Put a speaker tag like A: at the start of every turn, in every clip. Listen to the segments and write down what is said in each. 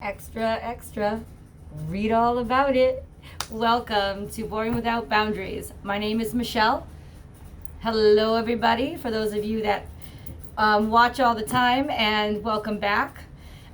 A: Extra, extra. Read all about it. Welcome to Boring Without Boundaries. My name is Michelle. Hello, everybody. For those of you that watch all the time, and welcome back,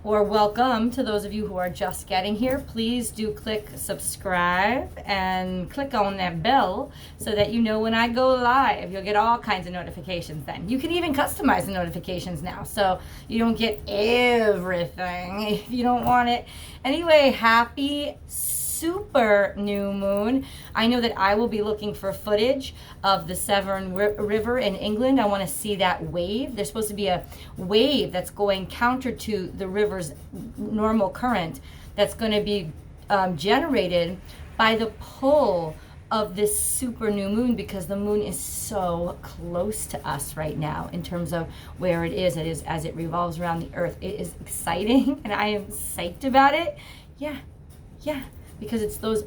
A: or welcome to those of you who are just getting here. Please do click subscribe and click on that bell so that you know when I go live. You'll get all kinds of notifications then. You can even customize the notifications now so you don't get everything if you don't want it. Anyway, happy super new moon. I know that I will be looking for footage of the Severn River in England. I want to see that wave. There's supposed to be a wave that's going counter to the river's normal current that's going to be generated by the pull of this super new moon, because the moon is so close to us right now in terms of where it is as it revolves around the earth. It is exciting and I am psyched about it. Yeah. Because it's those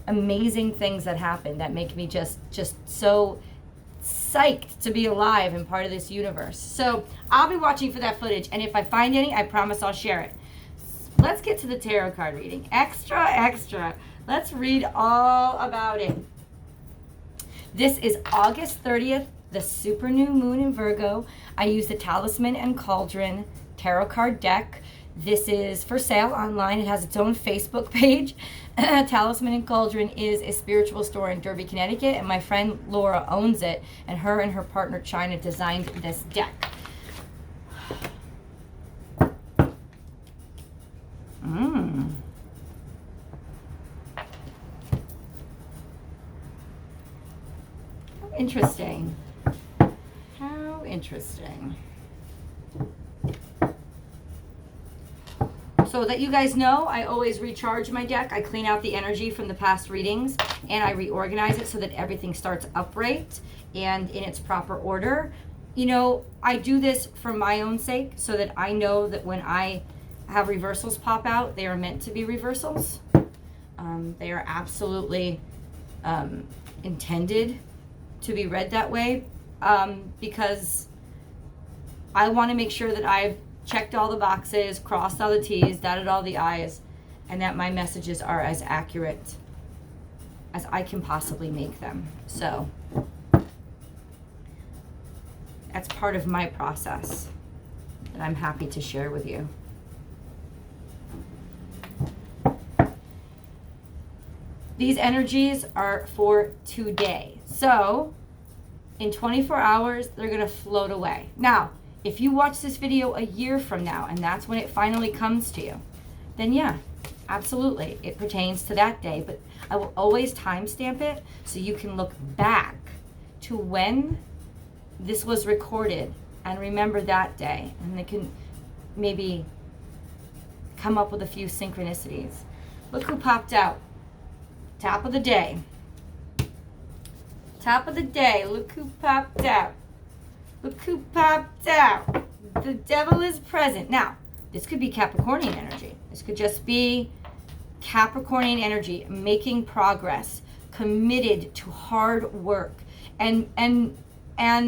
A: amazing things that happen that make me just so psyched to be alive and part of this universe. So I'll be watching for that footage, and if I find any, I promise I'll share it. Let's get to the tarot card reading. Extra. Let's read all about it. This is August 30th, the super new moon in Virgo. I use the Talisman and Cauldron tarot card deck. This is for sale online. It has its own Facebook page. Talisman and Cauldron is a spiritual store in Derby, Connecticut, and my friend Laura owns it, and her partner China designed this deck. Interesting. How interesting. So that you guys know, I always recharge my deck. I clean out the energy from the past readings and I reorganize it so that everything starts upright and in its proper order. You know, I do this for my own sake so that I know that when I have reversals pop out, they are meant to be reversals. They are absolutely intended to be read that way, because I want to make sure that I've checked all the boxes, crossed all the T's, dotted all the I's, and that my messages are as accurate as I can possibly make them. So that's part of my process that I'm happy to share with you. These energies are for today. So in 24 hours, they're going to float away. Now, if you watch this video a year from now and that's when it finally comes to you, then yeah, absolutely, it pertains to that day. But I will always timestamp it so you can look back to when this was recorded and remember that day. And they can maybe come up with a few synchronicities. Look who popped out. Top of the day. Top of the day. Look who popped out. Look who popped out. The devil is present. Now, this could be Capricornian energy. This could just be Capricornian energy, making progress, committed to hard work, and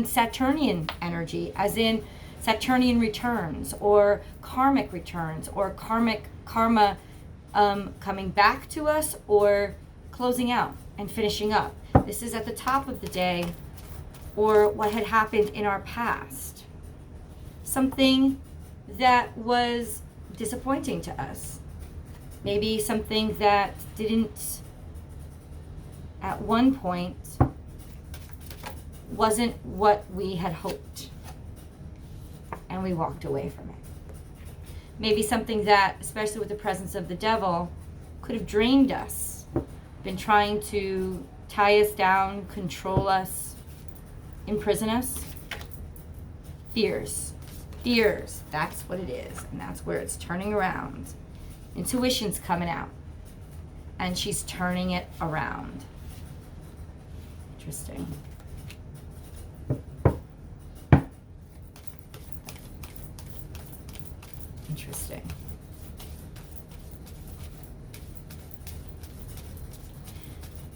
A: Saturnian energy, as in Saturnian returns or karmic returns or karma coming back to us or closing out and finishing up. This is at the top of the day, or what had happened in our past. Something that was disappointing to us. Maybe something that didn't, at one point, wasn't what we had hoped. And we walked away from it. Maybe something that, especially with the presence of the devil, could have drained us, been trying to tie us down, control us, imprison us. Fears, that's what it is, and that's where it's turning around. Intuition's coming out, and she's turning it around. Interesting.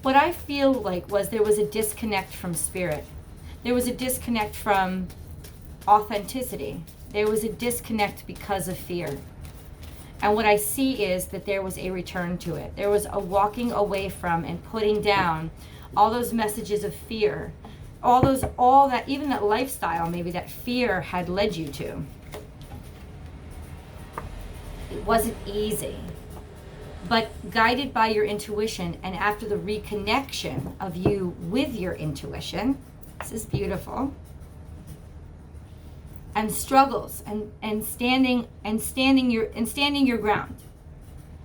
A: What I feel like was there was a disconnect from spirit. There was a disconnect from authenticity. There was a disconnect because of fear. And what I see is that there was a return to it. There was a walking away from and putting down all those messages of fear, all that, even that lifestyle maybe that fear had led you to. It wasn't easy, but guided by your intuition, and after the reconnection of you with your intuition, this is beautiful, and struggles and standing your ground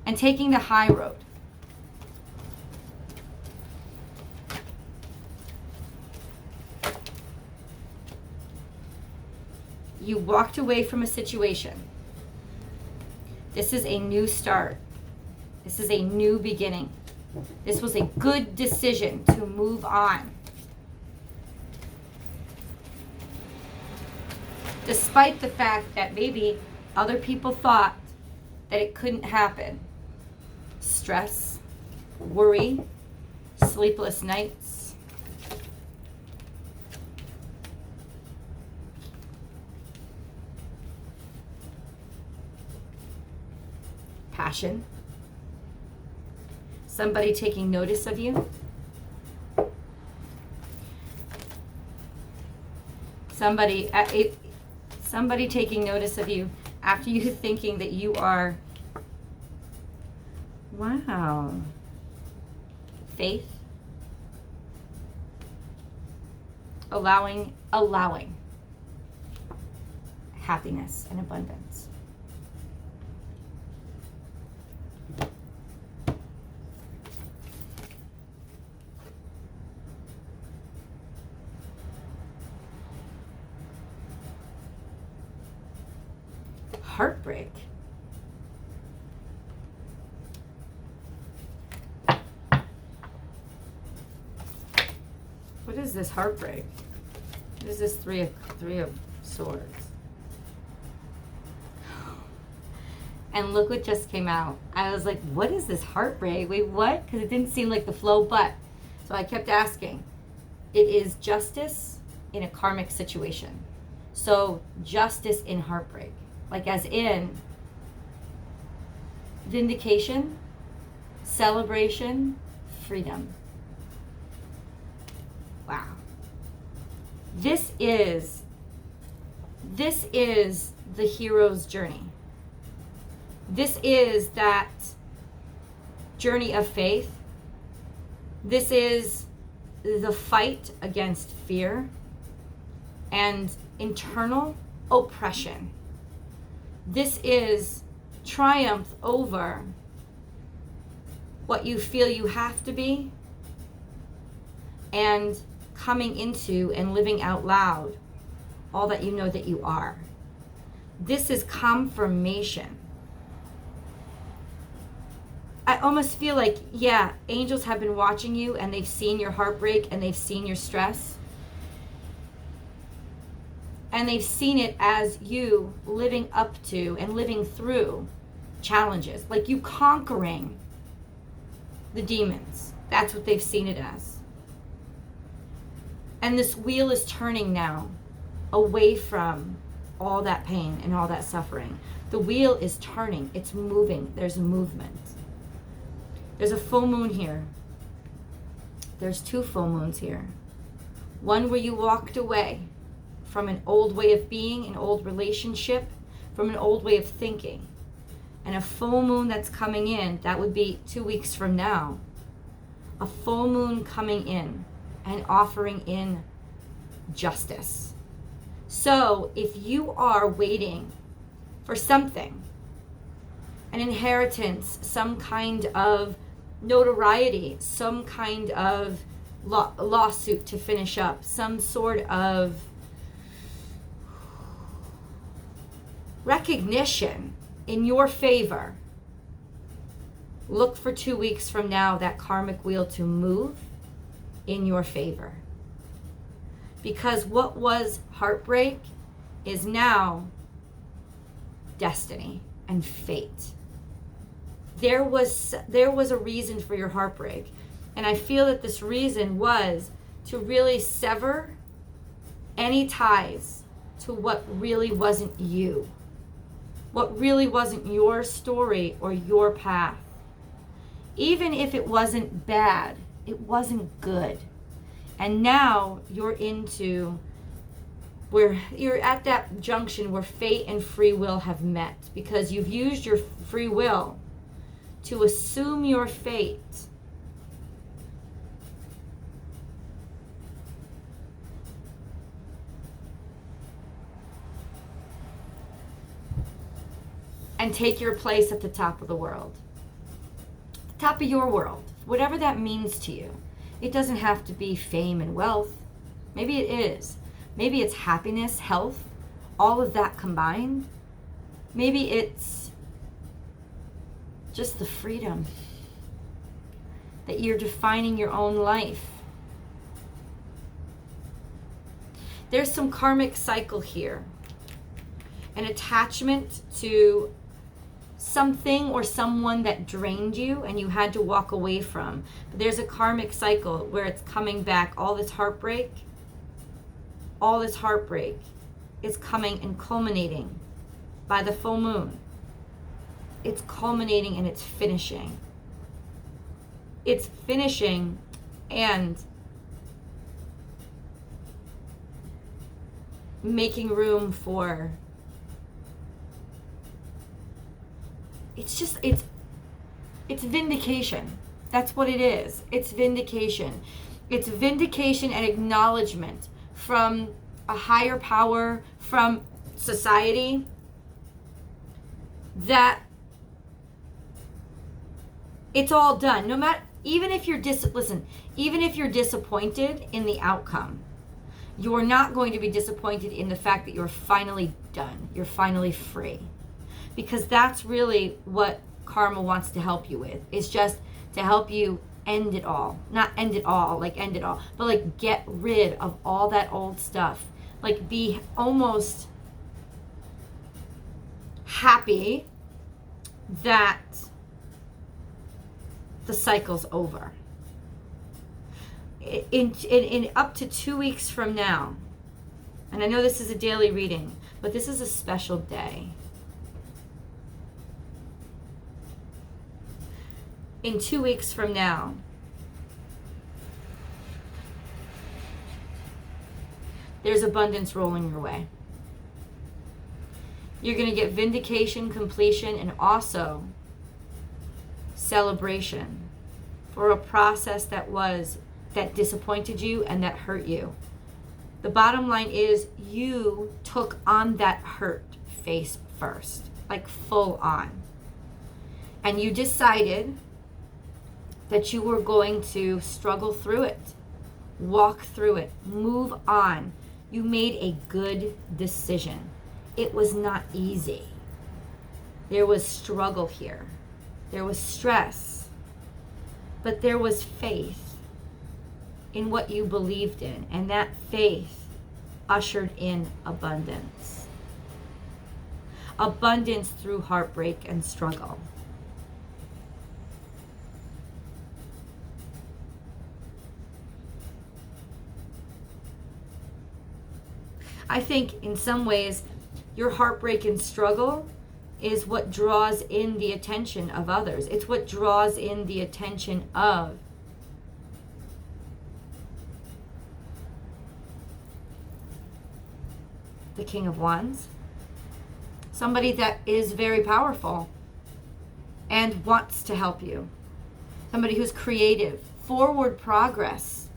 A: and taking the high road. You walked away from a situation. This is a new start. This is a new beginning. This was a good decision to move on. Despite the fact that maybe other people thought that it couldn't happen. Stress, worry, sleepless nights. Passion. Somebody taking notice of you. Somebody taking notice of you after you thinking that you are, wow, faith, allowing happiness and abundance. Heartbreak. What is this heartbreak? What is this three of swords? And look what just came out. I was like, what is this heartbreak? Wait, what? Because it didn't seem like the flow, but. So I kept asking. It is justice in a karmic situation. So justice in heartbreak. Like as in vindication, celebration, freedom. Wow. This is the hero's journey. This is that journey of faith. This is the fight against fear and internal oppression. This is triumph over what you feel you have to be and coming into and living out loud all that you know that you are. This is confirmation. I almost feel like, yeah, angels have been watching you and they've seen your heartbreak and they've seen your stress. And they've seen it as you living up to and living through challenges, like you conquering the demons. That's what they've seen it as. And this wheel is turning now away from all that pain and all that suffering. The wheel is turning. It's moving. There's movement. There's a full moon here. There's two full moons here. One where you walked away from an old way of being, an old relationship, from an old way of thinking. And a full moon that's coming in, that would be 2 weeks from now. A full moon coming in and offering in justice. So if you are waiting for something, an inheritance, some kind of notoriety, some kind of lawsuit to finish up, some sort of recognition in your favor, look for 2 weeks from now that karmic wheel to move in your favor. Because what was heartbreak is now destiny and fate. There was a reason for your heartbreak. And I feel that this reason was to really sever any ties to what really wasn't you. what really wasn't your story or your path. Even if it wasn't bad, it wasn't good. And now you're into where you're at that junction where fate and free will have met, because you've used your free will to assume your fate. And take your place at the top of the world. The top of your world. Whatever that means to you. It doesn't have to be fame and wealth. Maybe it is. Maybe it's happiness, health, all of that combined. Maybe it's just the freedom that you're defining your own life. There's some karmic cycle here. An attachment to something or someone that drained you and you had to walk away from. But there's a karmic cycle where it's coming back. All this heartbreak is coming and culminating by the full moon. It's culminating and it's finishing. It's finishing and making room for, it's vindication. That's what it is. It's vindication. It's vindication and acknowledgement from a higher power, from society, that it's all done. No matter, even if you're even if you're disappointed in the outcome, you're not going to be disappointed in the fact that you're finally done. You're finally free. Because that's really what karma wants to help you with. Is just to help you end it all. Not end it all, like end it all, but like get rid of all that old stuff. Like be almost happy that the cycle's over. In up to 2 weeks from now, and I know this is a daily reading, but this is a special day. In 2 weeks from now, there's abundance rolling your way. You're going to get vindication, completion, and also celebration for a process that disappointed you and that hurt you. The bottom line is you took on that hurt face first, like full on. And you decided that you were going to struggle through it, walk through it, move on. You made a good decision. It was not easy. There was struggle here. There was stress. But there was faith in what you believed in. And that faith ushered in abundance. Abundance through heartbreak and struggle. I think in some ways, your heartbreak and struggle is what draws in the attention of others. It's what draws in the attention of the King of Wands. Somebody that is very powerful and wants to help you. Somebody who's creative, forward progress,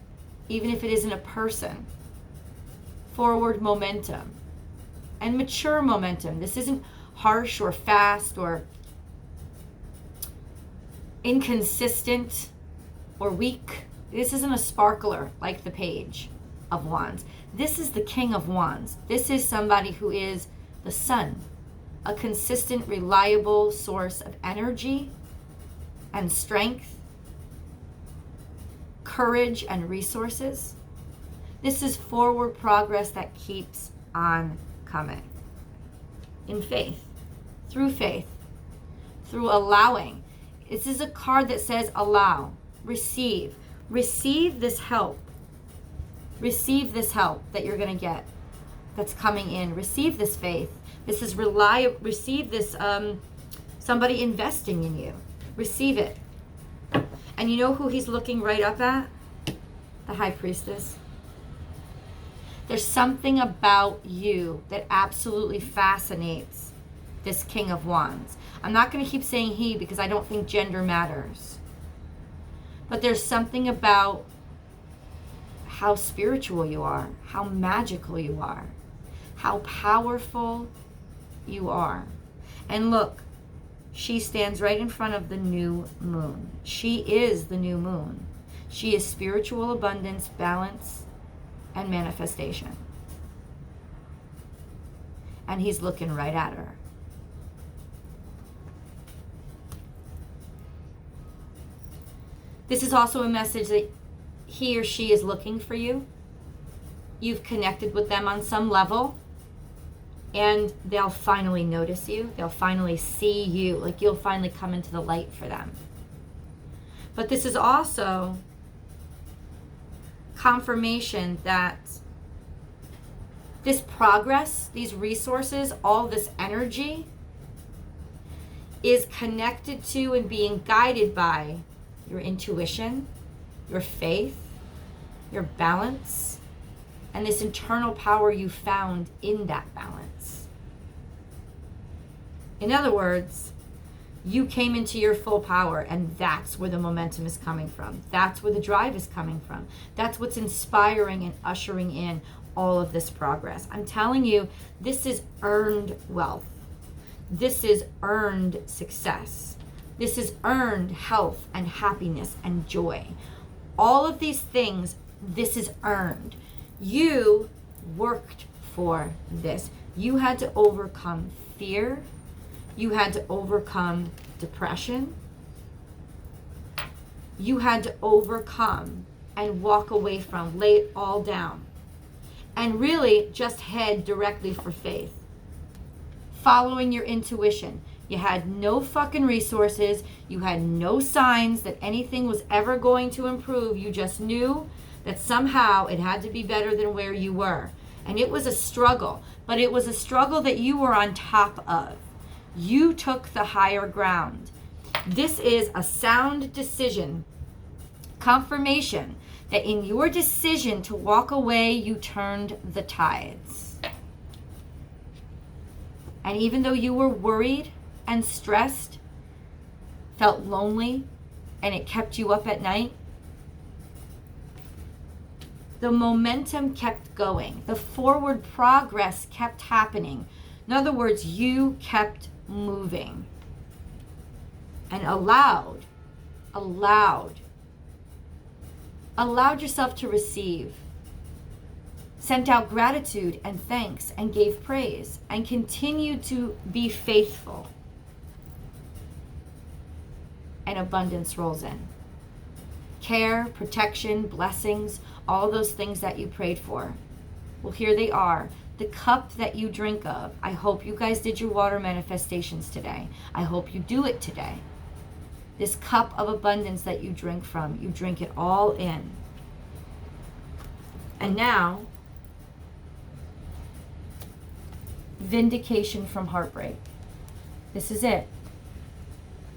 A: even if it isn't a person. Forward momentum and mature momentum. This isn't harsh or fast or inconsistent or weak. This isn't a sparkler like the Page of Wands. This is the King of Wands. This is somebody who is the sun, a consistent, reliable source of energy and strength, courage and resources. This is forward progress that keeps on coming. In faith, through allowing. This is a card that says allow, receive. Receive this help. Receive this help that you're going to get that's coming in. Receive this faith. This is receive this, somebody investing in you. Receive it. And you know who he's looking right up at? The High Priestess. There's something about you that absolutely fascinates this King of Wands. I'm not going to keep saying he because I don't think gender matters. But there's something about how spiritual you are, how magical you are, how powerful you are. And look, she stands right in front of the new moon. She is the new moon. She is spiritual abundance, balance, and manifestation. And he's looking right at her. This is also a message that he or she is looking for you. You've connected with them on some level, and they'll finally notice you. They'll finally see you. Like, you'll finally come into the light for them. But this is also confirmation that this progress, these resources, all this energy is connected to and being guided by your intuition, your faith, your balance, and this internal power you found in that balance. In other words, you came into your full power, and that's where the momentum is coming from. That's where the drive is coming from. That's what's inspiring and ushering in all of this progress. I'm telling you, this is earned wealth. This is earned success. This is earned health and happiness and joy. All of these things, this is earned. You worked for this. You had to overcome fear. You had to overcome depression. You had to overcome and walk away from, lay it all down, and really just head directly for faith. Following your intuition. You had no fucking resources. You had no signs that anything was ever going to improve. You just knew that somehow it had to be better than where you were. And it was a struggle, but it was a struggle that you were on top of. You took the higher ground. This is a sound decision. Confirmation that in your decision to walk away, you turned the tides. And even though you were worried and stressed, felt lonely, and it kept you up at night, the momentum kept going. The forward progress kept happening. In other words, you kept moving and allowed yourself to receive, sent out gratitude and thanks and gave praise and continued to be faithful. And abundance rolls in. Care, protection, blessings, all those things that you prayed for. Well, here they are. The cup that you drink of. I hope you guys did your water manifestations today. I hope you do it today. This cup of abundance that you drink from, you drink it all in. And now, vindication from heartbreak. This is it.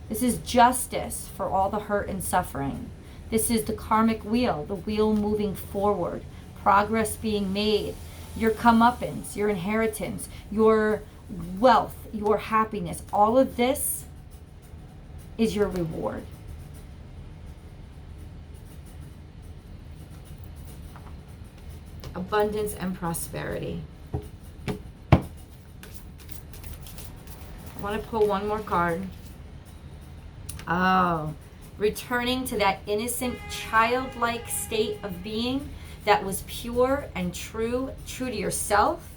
A: This is justice for all the hurt and suffering. This is the karmic wheel, the wheel moving forward, progress being made, your comeuppance, your inheritance, your wealth, your happiness. All of this is your reward. Abundance and prosperity. I want to pull one more card. Oh, returning to that innocent, childlike state of being that was pure and true to yourself.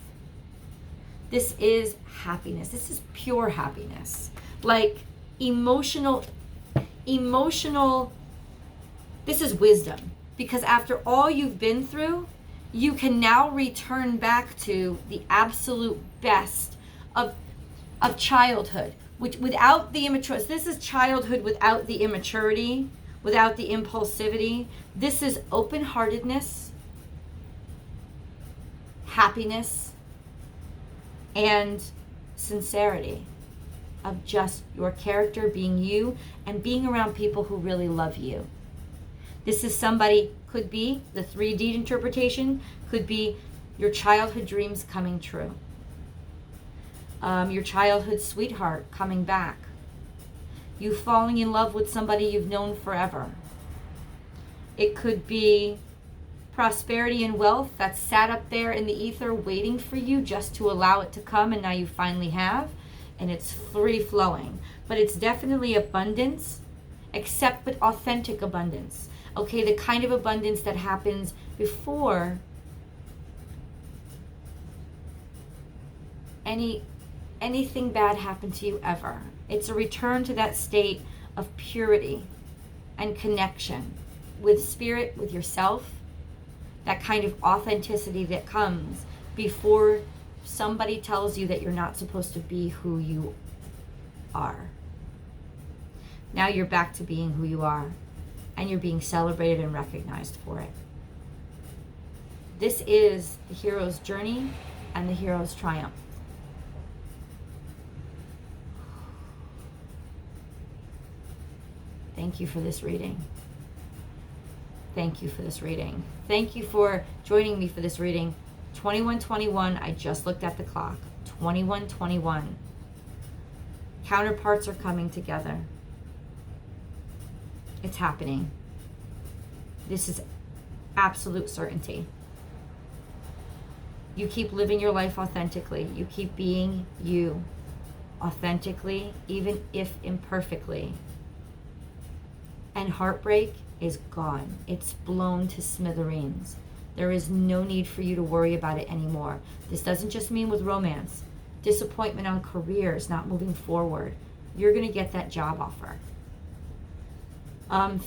A: This is happiness. This is pure happiness. Like emotional, this is wisdom. Because after all you've been through, you can now return back to the absolute best of childhood. Which without the immaturity, this is childhood without the immaturity, without the impulsivity. This is open-heartedness, happiness, and sincerity of just your character being you and being around people who really love you. This is somebody, could be the 3D interpretation, could be your childhood dreams coming true. Your childhood sweetheart coming back. You falling in love with somebody you've known forever. It could be prosperity and wealth that sat up there in the ether waiting for you just to allow it to come, and now you finally have, and it's free flowing. But it's definitely abundance, except but authentic abundance. Okay, the kind of abundance that happens before anything bad happened to you ever. It's a return to that state of purity and connection with spirit, with yourself, that kind of authenticity that comes before somebody tells you that you're not supposed to be who you are. Now you're back to being who you are, and you're being celebrated and recognized for it. This is the hero's journey and the hero's triumph. Thank you for this reading. Thank you for this reading. Thank you for joining me for this reading. 2121, I just looked at the clock. 2121. Counterparts are coming together. It's happening. This is absolute certainty. You keep living your life authentically. You keep being you authentically, even if imperfectly. And heartbreak is gone. It's blown to smithereens. There is no need for you to worry about it anymore. This doesn't just mean with romance. Disappointment on careers, not moving forward. You're going to get that job offer.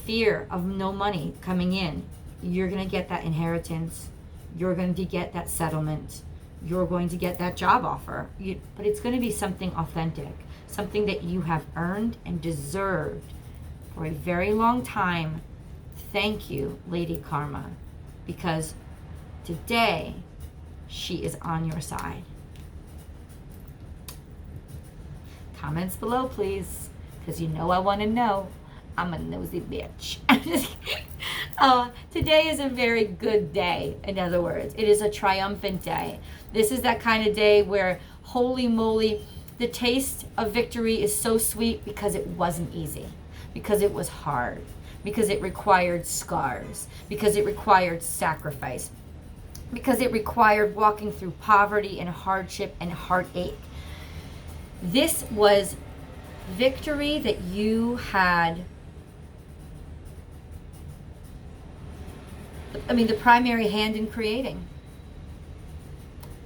A: Fear of no money coming in. You're going to get that inheritance. You're going to get that settlement. You're going to get that job offer. But it's going to be something authentic, something that you have earned and deserved for a very long time. Thank you, Lady Karma, because today she is on your side. Comments below, please, because you know I want to know. I'm a nosy bitch. Today is a very good day. In other words, it is a triumphant day. This is that kind of day where, holy moly, the taste of victory is so sweet because it wasn't easy, because it was hard, because it required scars, because it required sacrifice, because it required walking through poverty and hardship and heartache. This was victory that you had, the primary hand in creating.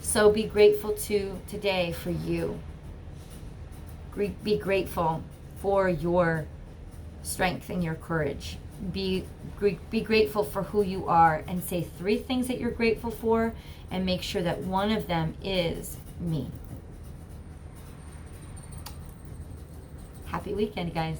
A: So be grateful today for you. Be grateful for your strength and your courage. Be grateful for who you are, and say 3 things that you're grateful for, and make sure that one of them is me. Happy weekend, guys.